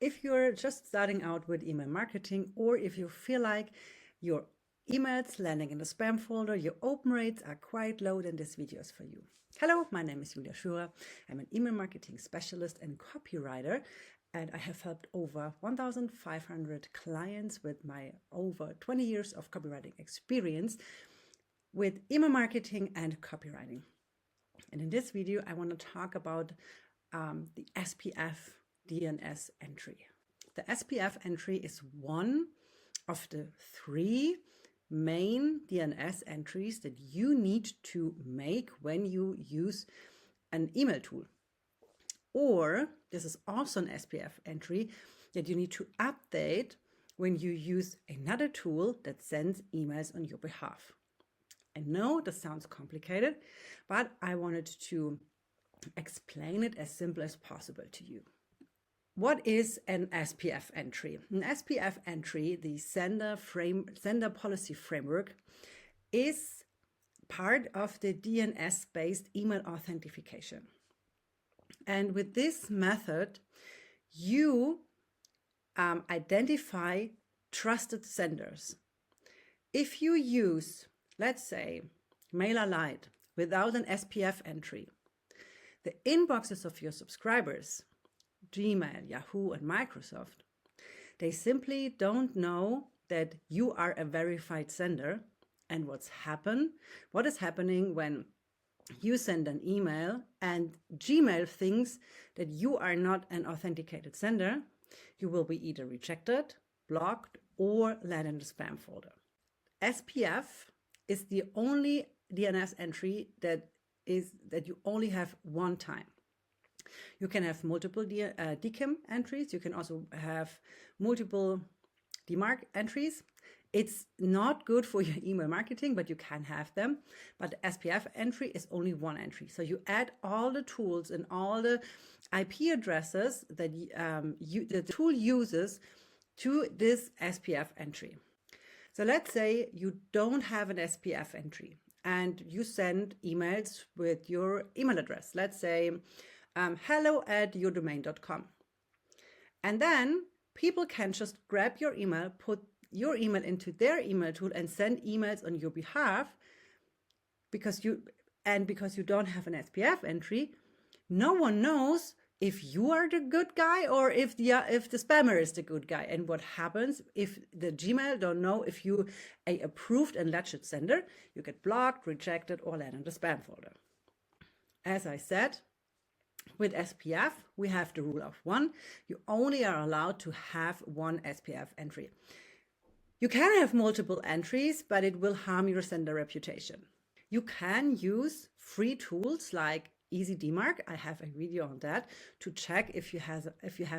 If you're just starting out with email marketing, or if you feel like your emails landing in the spam folder, your open rates are quite low, then this video is for you. Hello, my name is Julia Schürer. I'm an email marketing specialist and copywriter, and I have helped over 1,500 clients with my over 20 years of copywriting experience with email marketing and copywriting. And in this video, I want to talk about the SPF DNS entry. The SPF entry is one of the three main DNS entries that you need to make when you use an email tool. Or this is also an SPF entry that you need to update when you use another tool that sends emails on your behalf. I know this sounds complicated, but I wanted to explain it as simple as possible to you. What is an SPF entry? An SPF entry, the sender policy framework, is part of the DNS-based email authentication. And with this method, you identify trusted senders. If you use, let's say, MailerLite without an SPF entry, the inboxes of your subscribers, Gmail, Yahoo, and Microsoft, they simply don't know that you are a verified sender. And what is happening when you send an email and Gmail thinks that you are not an authenticated sender, you will be either rejected, blocked, or land in the spam folder. SPF is the only DNS entry that you only have one time. You can have multiple DKIM entries. You can also have multiple DMARC entries. It's not good for your email marketing, but you can have them. But the SPF entry is only one entry. So you add all the tools and all the IP addresses that the tool uses to this SPF entry. So let's say you don't have an SPF entry and you send emails with your email address. Let's say hello@yourdomain.com. And then people can just grab your email, put your email into their email tool and send emails on your behalf because you don't have an SPF entry. No one knows if you are the good guy or if the spammer is the good guy. And what happens if the Gmail don't know if you a approved and legit sender? You get blocked, rejected, or land in the spam folder. As I said, with SPF, we have the rule of one. You only are allowed to have one SPF entry. You can have multiple entries, but it will harm your sender reputation. You can use free tools like EasyDMARC. I have a video on that to check if you have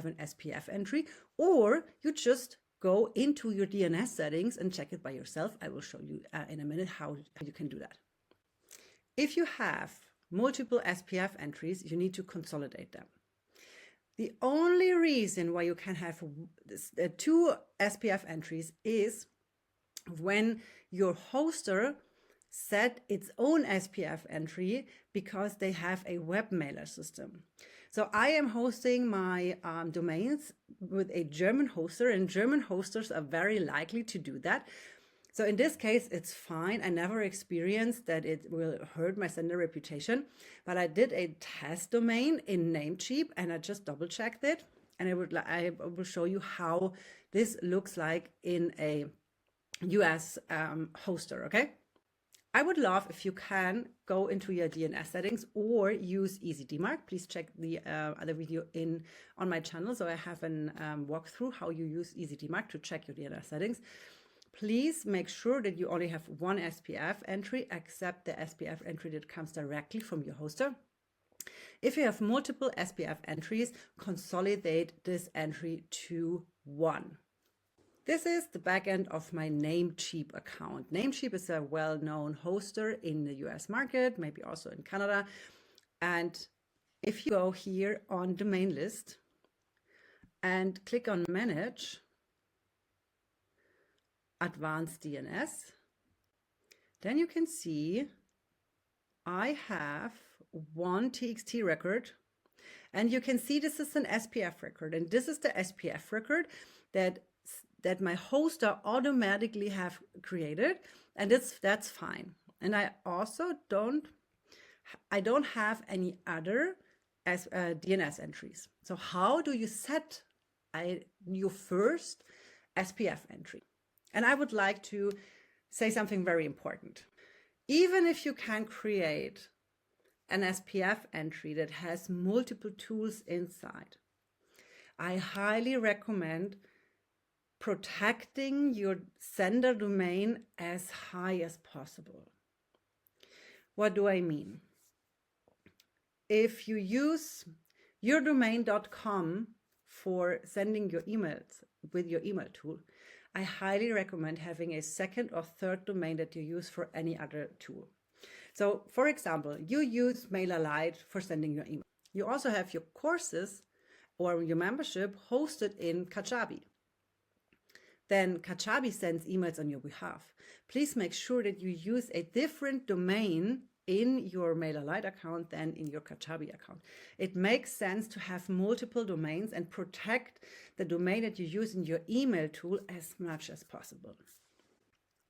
an SPF entry, or you just go into your DNS settings and check it by yourself. I will show you in a minute how you can do that. If you have multiple SPF entries, you need to consolidate them. The only reason why you can have two SPF entries is when your hoster set its own SPF entry because they have a web mailer system. So I am hosting my domains with a German hoster, and German hosters are very likely to do that. So in this case, it's fine. I never experienced that it will hurt my sender reputation, but I did a test domain in Namecheap and I just double checked it. And I will show you how this looks like in a US hoster, okay? I would love if you can go into your DNS settings or use EasyDMARC. Please check the other video on my channel. So I have an walkthrough how you use EasyDMARC to check your DNS settings. Please make sure that you only have one SPF entry, except the SPF entry that comes directly from your hoster. If you have multiple SPF entries, consolidate this entry to one. This is the backend of my Namecheap account. Namecheap is a well-known hoster in the US market, maybe also in Canada. And if you go here on domain list and click on manage, advanced DNS, then you can see I have one TXT record And you can see this is an SPF record, and this is the SPF record that my hoster automatically have created, and that's fine. And I also don't have any other DNS entries. So how do you set your first SPF entry? And I would like to say something very important. Even if you can create an SPF entry that has multiple tools inside, I highly recommend protecting your sender domain as high as possible. What do I mean? If you use yourdomain.com for sending your emails with your email tool, I highly recommend having a second or third domain that you use for any other tool. So, for example, you use MailerLite for sending your email. You also have your courses or your membership hosted in Kajabi. Then Kajabi sends emails on your behalf. Please make sure that you use a different domain in your MailerLite account than in your Kajabi account. It makes sense to have multiple domains and protect the domain that you use in your email tool as much as possible.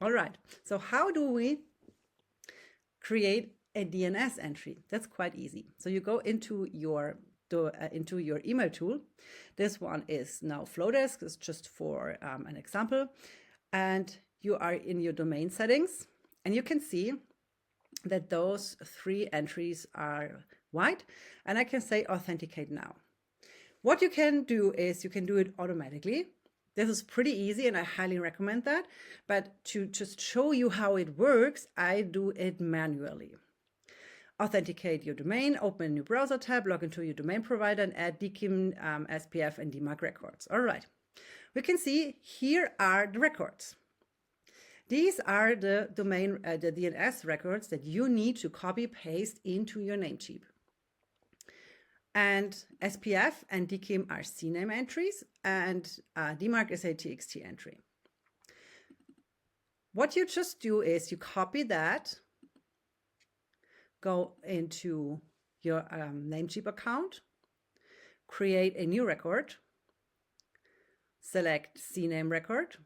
All right, so how do we create a DNS entry? That's quite easy. So you go into your email tool. This one is now Flowdesk. It's just for an example. And you are in your domain settings, and you can see that those 3 entries are white, and I can say authenticate now. What you can do is you can do it automatically. This is pretty easy, and I highly recommend that. But to just show you how it works, I do it manually. Authenticate your domain, open a new browser tab, log into your domain provider, and add DKIM, SPF, and DMARC records. All right, we can see here are the records. These are the domain, the DNS records that you need to copy paste into your Namecheap. And SPF and DKIM are CNAME entries, and DMARC is a TXT entry. What you just do is you copy that, go into your Namecheap account, create a new record, select CNAME record,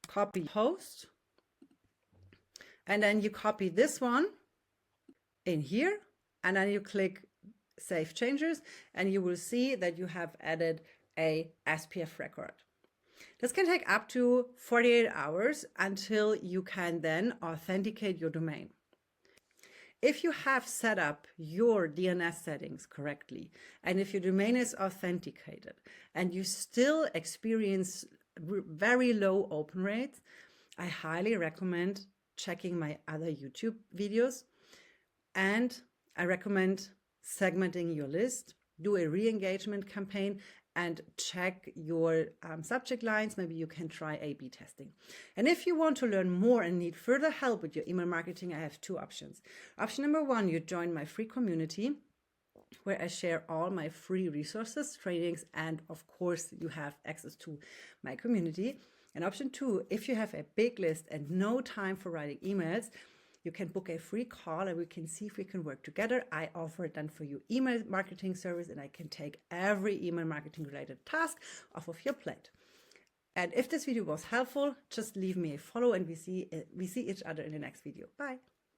copy host, and then you copy this one in here, and then you click Save Changes, and you will see that you have added a SPF record. This can take up to 48 hours until you can then authenticate your domain. If you have set up your DNS settings correctly, and if your domain is authenticated, and you still experience very low open rates, I highly recommend checking my other YouTube videos, and I recommend segmenting your list, do a re-engagement campaign, and check your subject lines. Maybe you can try A/B testing. And if you want to learn more and need further help with your email marketing, I have 2 options. Option number 1, you join my free community, where I share all my free resources, trainings, and of course you have access to my community. And option 2, if you have a big list and no time for writing emails, you can book a free call and we can see if we can work together. I offer it then for you email marketing service, and I can take every email marketing related task off of your plate. And if this video was helpful, just leave me a follow, and we see each other in the next video. Bye.